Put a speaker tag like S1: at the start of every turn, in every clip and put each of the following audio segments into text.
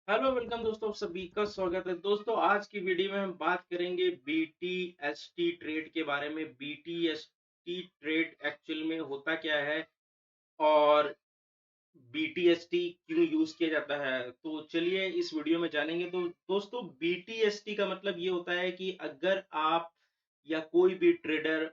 S1: Hello welcome दोस्तों, आप सभी का स्वागत है। दोस्तों, आज की वीडियो में हम बात करेंगे बीटीएसटी ट्रेड के बारे में। बीटीएसटी ट्रेड एक्चुअल में होता क्या है और बीटीएसटी क्यों यूज किया जाता है, तो चलिए इस वीडियो में जानेंगे। तो दोस्तों, बीटीएसटी का मतलब ये होता है कि अगर आप या कोई भी ट्रेडर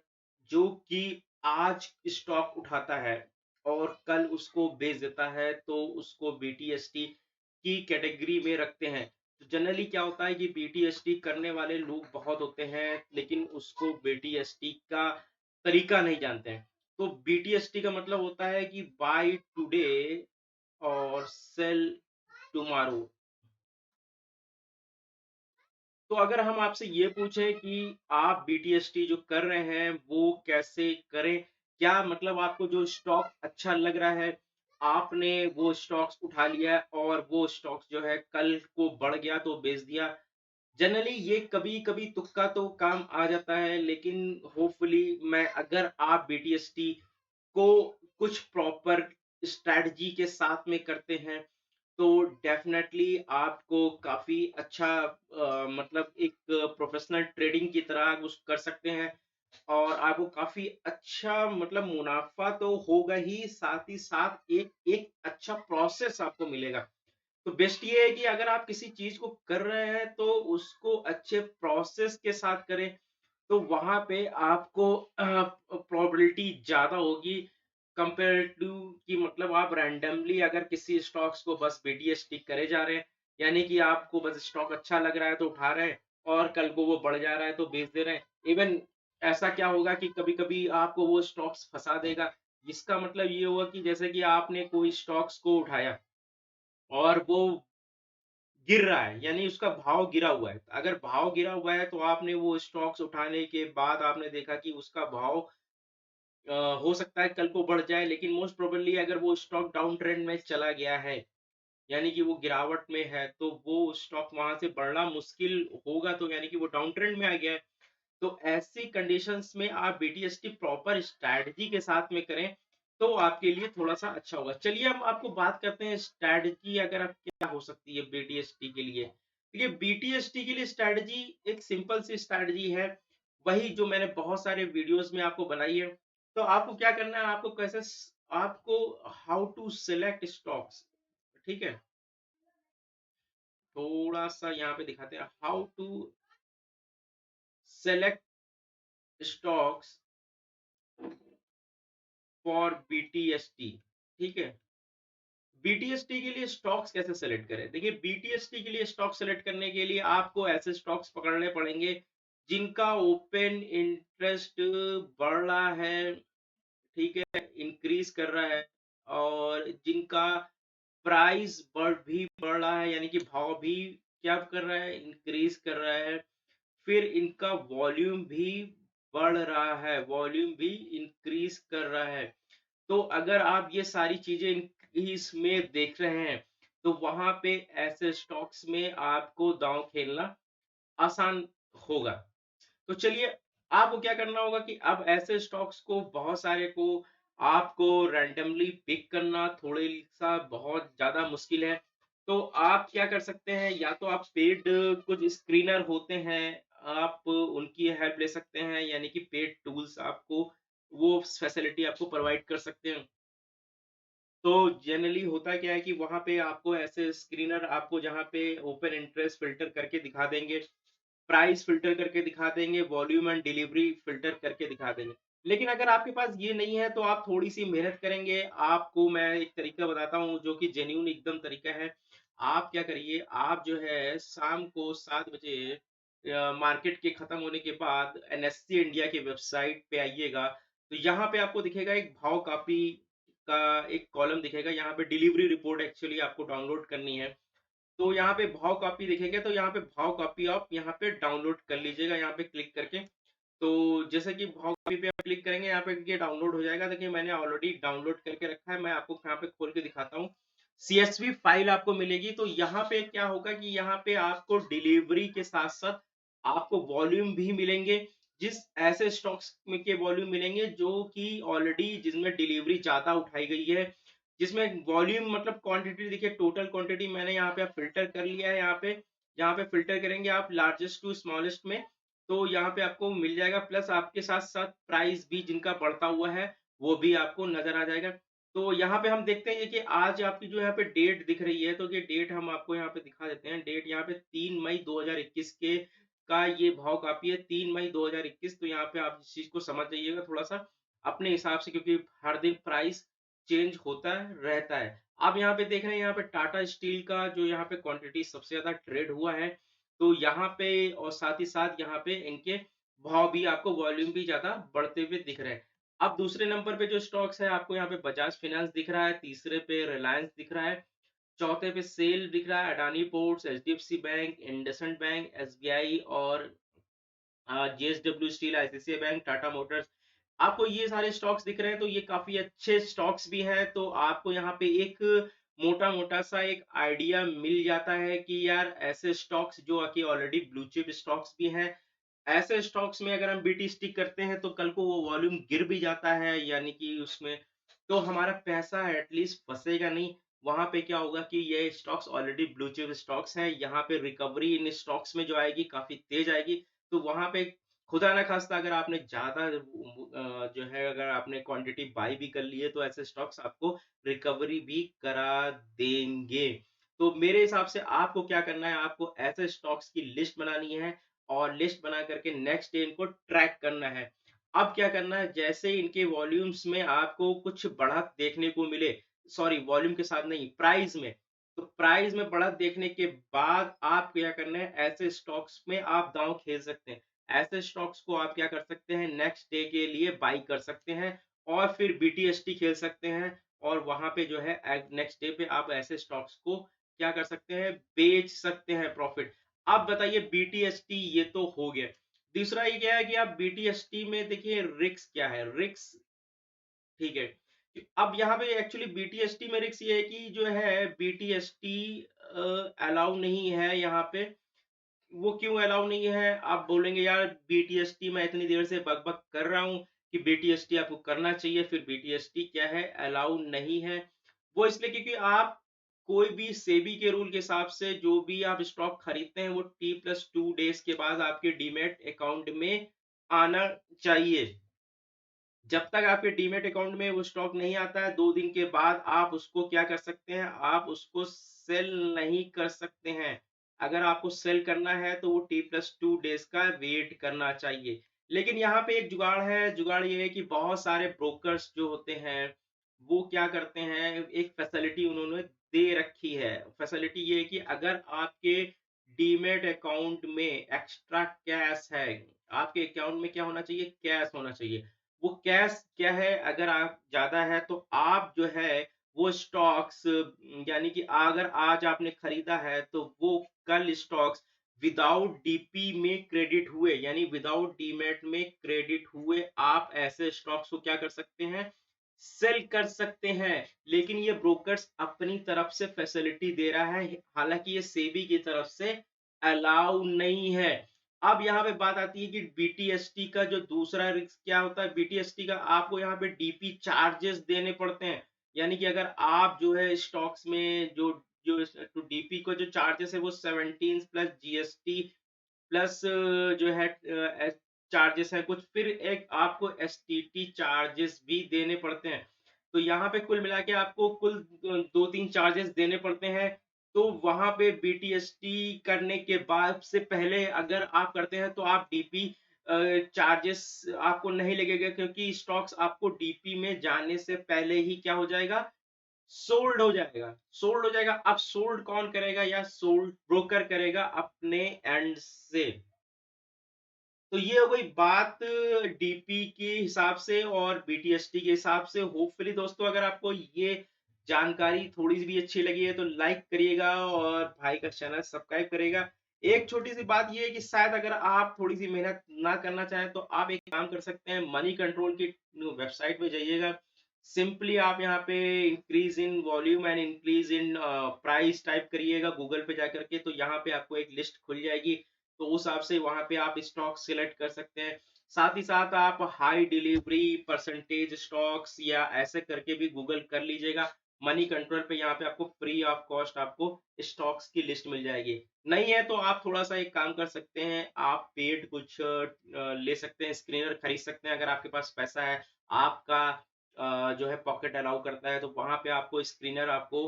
S1: जो कि आज स्टॉक उठाता है और कल उसको बेच देता है, तो उसको बीटीएसटी की कैटेगरी में रखते हैं। तो जनरली क्या होता है कि बीटीएसटी करने वाले लोग बहुत होते हैं, लेकिन उसको बीटीएसटी का तरीका नहीं जानते हैं। तो बीटीएसटी का मतलब होता है कि बाय टुडे और सेल टुमारो। तो अगर हम आपसे ये पूछें कि आप बीटीएसटी जो कर रहे हैं वो कैसे करें? क्या मतलब आपको जो स्टॉक अच्छा लग रहा है, आपने वो स्टॉक्स उठा लिया और वो स्टॉक्स जो है कल को बढ़ गया तो बेच दिया। जनरली ये कभी-कभी तुक्का तो काम आ जाता है, लेकिन होपफुली मैं अगर आप बीटीएसटी को कुछ प्रॉपर स्ट्रैटेजी के साथ में करते हैं, तो डेफ़िनेटली आपको काफ़ी अच्छा मतलब एक प्रोफ़ेशनल ट्रेडिंग की तरह आप उस कर सकते हैं और आपको काफ़ी अच्छा मतलब मुनाफ़ा तो होगा ही, साथ ही साथ एक एक अच्छा प्रोसेस आपको मिलेगा। तो बेस्ट ये है कि अगर आप किसी चीज़ को कर रहे हैं, तो उसको अच्छे प्रोसेस के साथ करें, तो वहाँ पे आपको प्रोबेबिलिटी ज़्यादा होगी कंपेयर टू कि मतलब आप रैंडमली अगर किसी स्टॉक्स को बस बीटीएसटी करे जा रहे हैं, यानी कि आपको बस स्टॉक अच्छा लग रहा है तो उठा रहे हैं और कल को वो बढ़ जा रहा है तो बेच दे रहे हैं। इवन ऐसा क्या होगा कि कभी-कभी आपको वो स्टॉक्स फँसा देगा, जिसका मतलब ये हुआ कि जैसे कि आपने कोई स्टॉक्स को उठाया और वो गिर रहा है, यानी उसका भाव गिरा हुआ है। अगर भाव गिरा हुआ है, तो आपने वो स्टॉक्स उठाने के बाद आपने देखा कि उसका भाव हो सकता है कल को बढ़ जाए, लेकिन मोस्ट प्रोबेबली अगर वो स्टॉक डाउन ट्रेंड में चला गया है, यानी कि वो गिरावट में है, तो वो स्टॉक वहाँ से बढ़ना मुश्किल होगा, तो यानी कि वो डाउन ट्रेंड में आ गया है। तो ऐसी कंडीशंस में आप बीटीएसटी प्रॉपर स्ट्रैटेजी के साथ में करें, तो आपके लिए थोड़ा-सा अच्छा होगा। चलिए हम आपको बात करते हैं स्ट्रैटेजी अगर आप क्या हो सकती है बीटीएसटी के लिए। देखिए, बीटीएसटी के लिए स्ट्रैटेजी एक सिंपल सी स्ट्रैटेजी है, वही जो मैंने बहुत सारे वीडियोज़ में आपको बनाई है। तो आपको क्या करना है, आपको कैसे स आपको हाउ टू सेलेक्ट स्टॉक्स, ठीक है? थोड़ा-सा यहाँ पे दिखाते हैं, how to select stocks for BTST, ठीक है? बीटीएसटी के लिए स्टॉक्स कैसे सेलेक्ट करें? देखिए, बीटीएसटी के लिए स्टॉक सेलेक्ट करने के लिए आपको ऐसे स्टॉक्स पकड़ने पड़ेंगे जिनका ओपन इंटरेस्ट बढ़ रहा है, ठीक है? इंक्रीज़ कर रहा है और जिनका प्राइस बढ़ रहा है, यानी कि भाव भी क्या कर रहा है? इंक्रीज़ कर रहा है। फिर इनका वॉल्यूम भी बढ़ रहा है, वॉल्यूम भी इंक्रीज़ कर रहा है। तो अगर आप ये सारी चीज़ें इसमें देख रहे हैं, तो वहाँ पे ऐसे स्टॉक्स में आपको दाँव खेलना आसान होगा। तो चलिए, आपको क्या करना होगा कि अब ऐसे स्टॉक्स को बहुत सारे को आपको रैंडमली पिक करना थोड़े-सा बहुत ज़्यादा मुश्किल है। तो आप क्या कर सकते हैं, या तो आप पेड कुछ स्क्रीनर होते हैं, आप उनकी हेल्प ले सकते हैं, यानी कि पेड टूल्स आपको वो फैसिलिटी आपको प्रोवाइड कर सकते हैं। तो जनरली होता क्या है कि वहाँ पे आपको ऐसे स्क्रीनर आपको जहाँ पे ओपन इंटरेस्ट फ़िल्टर करके दिखा देंगे, प्राइस फ़िल्टर करके दिखा देंगे, वॉल्यूम एंड डिलीवरी फ़िल्टर करके दिखा देंगे। लेकिन अगर आपके पास ये नहीं है, तो आप थोड़ी-सी मेहनत करेंगे। आपको मैं एक तरीका बताता हूँ जो कि जेन्युइन एकदम तरीका है। आप क्या करिए, आप जो है शाम को 7 बजे मार्केट के खत्म होने के बाद एनएससी इंडिया की वेबसाइट पे आइएगा, तो यहाँ पे आपको दिखेगा एक भाव कॉपी का एक कॉलम दिखेगा, यहाँ पे डिलीवरी रिपोर्ट एक्चुअली आपको डाउनलोड करनी है। तो यहाँ पे भाव कॉपी दिखेगा, तो यहाँ पे भाव कॉपी आप यहाँ पे डाउनलोड कर लीजिएगा, यहाँ पे क्लिक करके। तो जैसे कि भाव कॉपी पे आप क्लिक करेंगे, यहाँ पे ये डाउनलोड हो जाएगा। देखिए, मैंने ऑलरेडी डाउनलोड करके रखा है, मैं आपको यहाँ पे खोल के दिखाता हूँ। सीएसवी फाइल आपको मिलेगी, तो यहाँ पे क्या होगा कि यहाँ पे आपको डिलीवरी के साथ-साथ आपको वॉल्यूम भी मिलेंगे। जिस ऐसे स्टॉक्स में के वॉल्यूम मिलेंगे जो कि ऑलरेडी जिसमें डिलीवरी ज़्यादा उठाई गई है, जिसमें वॉल्यूम मतलब क्वांटिटी देखिए, टोटल क्वांटिटी मैंने यहाँ पे फ़िल्टर कर लिया है यहाँ पे फ़िल्टर करेंगे आप लार्जेस्ट टू स्मॉलेस्ट में, तो यहाँ पे आपको मिल जाएगा, प्लस आपके साथ-साथ प्राइस भी जिनका बढ़ता हुआ है, वो भी आपको नज़र आ जाएगा। तो यहाँ पे हम देखते हैं कि आज आपकी जो यहाँ पे डेट दिख रही है, तो ये डेट हम आपको यहाँ पे दिखा देते हैं। डेट यहाँ पे 3 मई 2021 के का ये भाव काफ़ी है, 3 मई 2021, तो यहाँ पे आप इस चीज़ को समझ जाइएगा थोड़ा-सा अपने हिसाब से, क्योंकि हर दिन प्राइस चेंज होता रहता है। आप यहाँ पे देख रहे हैं, यहाँ पे टाटा स्टील का जो यहाँ पे क्वांटिटी सबसे ज़्यादा ट्रेड हुआ है, तो यहाँ पे और साथ ही साथ यहाँ पे इनके भाव भी आपको वॉल्यूम भी ज़्यादा बढ़ते हुए दिख रहे हैं। अब दूसरे नंबर पे जो स्टॉक्स है आपको यहाँ पे बजाज फाइनेंस दिख रहा है, तीसरे पे रिलायंस दिख रहा है, चौथे पे सेल दिख रहा है, Adani ports, HDFC bank, IndusInd bank, SBI और JSW steel, ICICI bank, Tata motors. आपको ये सारे स्टॉक्स दिख रहे हैं, तो ये काफ़ी अच्छे स्टॉक्स भी हैं, तो आपको यहाँ पे एक मोटा-मोटा सा एक आइडिया मिल जाता है कि यार ऐसे स्टॉक्स जो कि ऑलरेडी ब्लू चिप स्टॉक्स भी हैं, ऐसे स्टॉक्स में अगर हम बीटी स्टिक करते हैं, तो कल को वो वॉल्यूम गिर भी जाता है, यानी कि उसमें तो हमारा पैसा एटलीस्ट फँसेगा नहीं। वहाँ पे क्या होगा कि ये stocks already blue chip stocks हैं, यहाँ पे रिकवरी इन स्टॉक्स में जो आएगी काफ़ी तेज़ आएगी। तो वहाँ पे खुदा ना खास्ता अगर आपने ज़्यादा जो है अगर आपने क्वांटिटी बाय भी कर ली है, तो ऐसे स्टॉक्स आपको रिकवरी भी करा देंगे। तो मेरे हिसाब से आपको क्या करना है, आपको ऐसे स्टॉक्स की लिस्ट बनानी है और लिस्ट बना करके नेक्स्ट डे इनको ट्रैक करना है। अब क्या करना है, जैसे इनके वॉल्यूम्स में आपको कुछ बढ़त देखने को मिले, सॉरी वॉल्यूम के साथ नहीं, प्राइस में, तो प्राइस में बढ़त देखने के बाद आप क्या करना है, ऐसे स्टॉक्स में आप दांव खेल सकते हैं। ऐसे स्टॉक्स को आप क्या कर सकते हैं, नेक्स्ट डे के लिए बाय कर सकते हैं और फिर बीटीएसटी खेल सकते हैं और वहां पे जो है नेक्स्ट डे पे आप ऐसे स्टॉक्स को क्या कर सकते हैं, बेच सकते हैं प्रॉफिट। अब बताइए बीटीएसटी ये तो हो गया। दूसरा ये क्या है कि आप बीटीएसटी में देखिए रिस्क क्या है, रिस्क ठीक है। अब यहाँ पे एक्चुअली बीटीएसटी में रिस्क ये है कि जो है बीटीएसटी अलाउ नहीं है यहाँ पे। वो क्यों अलाउ नहीं है? आप बोलेंगे यार बीटीएसटी मैं इतनी देर से बक-बक कर रहा हूँ कि बीटीएसटी आपको करना चाहिए, फिर बीटीएसटी क्या है? अलाउ नहीं है। वो इसलिए क्योंकि आप कोई भी सेबी के रूल के हिसाब से जो भी आप स्टॉक खरीदते हैं वो T+2 डेज़ के बाद आपके डीमैट अकाउंट में आना चाहिए। जब तक आपके डीमैट अकाउंट में वो स्टॉक नहीं आता है, 2 दिन के बाद आप उसको क्या कर सकते हैं, आप उसको सेल नहीं कर सकते हैं। अगर आपको सेल करना है तो वो T+2 डेज़ का वेट करना चाहिए। लेकिन यहाँ पे एक जुगाड़ है, जुगाड़ ये है कि बहुत सारे ब्रोकर्स जो होते हैं, वो क्या करते हैं, एक फैसिलिटी उन्होंने दे रखी है। फैसिलिटी ये है कि अगर आपके डीमैट अकाउंट में एक्स्ट्रा कैश है, आपके अकाउंट में क्या होना चाहिए, कैश होना चाहिए। वो कैश क्या है, अगर आप ज़्यादा है तो आप जो है वो स्टॉक्स यानी कि अगर आज आपने खरीदा है तो वो कल स्टॉक्स विदाउट डीपी में क्रेडिट हुए, यानी विदाउट डीमैट में क्रेडिट हुए आप ऐसे स्टॉक्स को क्या कर सकते हैं, सेल कर सकते हैं। लेकिन ये ब्रोकर्स अपनी तरफ से फैसिलिटी दे रहा है, हालांकि ये सेबी की तरफ से अलाउ नहीं है। अब यहाँ पे बात आती है कि बीटीएसटी का जो दूसरा रिस्क क्या होता है, बीटीएसटी का आपको यहाँ पे डीपी चार्जेस देने पड़ते हैं। यानी कि अगर आप जो है स्टॉक्स में जो जो तो डीपी का जो चार्जेस है वो 17 प्लस जीएसटी प्लस जो है चार्जेस हैं कुछ, फिर एक आपको एसटीटी चार्जेस भी देने पड़ते हैं। तो यहाँ पे कुल मिला के आपको कुल 2-3 चार्जेस देने पड़ते हैं। तो वहाँ पे बीटीएसटी करने के बाद से पहले अगर आप करते हैं तो आप डीपी चार्जेस आपको नहीं लगेगा, क्योंकि स्टॉक्स आपको डीपी में जाने से पहले ही क्या हो जाएगा, सोल्ड हो जाएगा, सोल्ड हो जाएगा। अब सोल्ड कौन करेगा, या सोल्ड ब्रोकर करेगा अपने एंड से। तो ये हो गई बात डीपी के हिसाब से और बीटीएसटी के हिसाब से। होपफुली दोस्तों अगर आपको ये जानकारी थोड़ी-सी भी अच्छी लगी है तो लाइक करिएगा और भाई का चैनल सब्सक्राइब करिएगा। एक छोटी-सी बात ये है कि शायद अगर आप थोड़ी-सी मेहनत ना करना चाहें तो आप एक काम कर सकते हैं, मनी कंट्रोल की वेबसाइट पे जाइएगा। सिंपली आप यहाँ पे increase in volume and increase in price type करिएगा गूगल पे जाकर के, तो यहाँ पे आपको एक लिस्ट खुल जाएगी। तो उस हिसाब से वहाँ पे आप स्टॉक सिलेक्ट कर सकते हैं। साथ ही साथ आप हाई डिलीवरी परसेंटेज स्टॉक्स या ऐसे करके भी गूगल कर लीजिएगा। मनी कंट्रोल पे यहाँ पे आपको फ्री ऑफ कॉस्ट आपको स्टॉक्स की लिस्ट मिल जाएगी। नहीं है तो आप थोड़ा-सा एक काम कर सकते हैं, आप पेड कुछ ले सकते हैं, स्क्रीनर खरीद सकते हैं अगर आपके पास पैसा है। आपका जो है पॉकेट अलाउ करता है तो वहाँ पे आपको स्क्रीनर आपको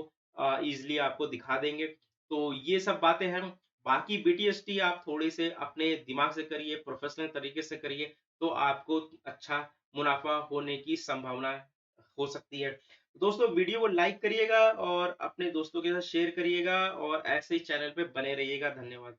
S1: ईज़िली आपको दिखा देंगे। तो ये सब बातें हैं। बाकी बीटीएसटी आप थोड़े से अपने दिमाग से करिए, प्रोफ़ेशनल तरीके से करिए, तो आपको अच्छा मुनाफ़ा होने की संभावना हो सकती है। दोस्तों वीडियो को लाइक करिएगा और अपने दोस्तों के साथ शेयर करिएगा और ऐसे ही चैनल पे बने रहिएगा। धन्यवाद।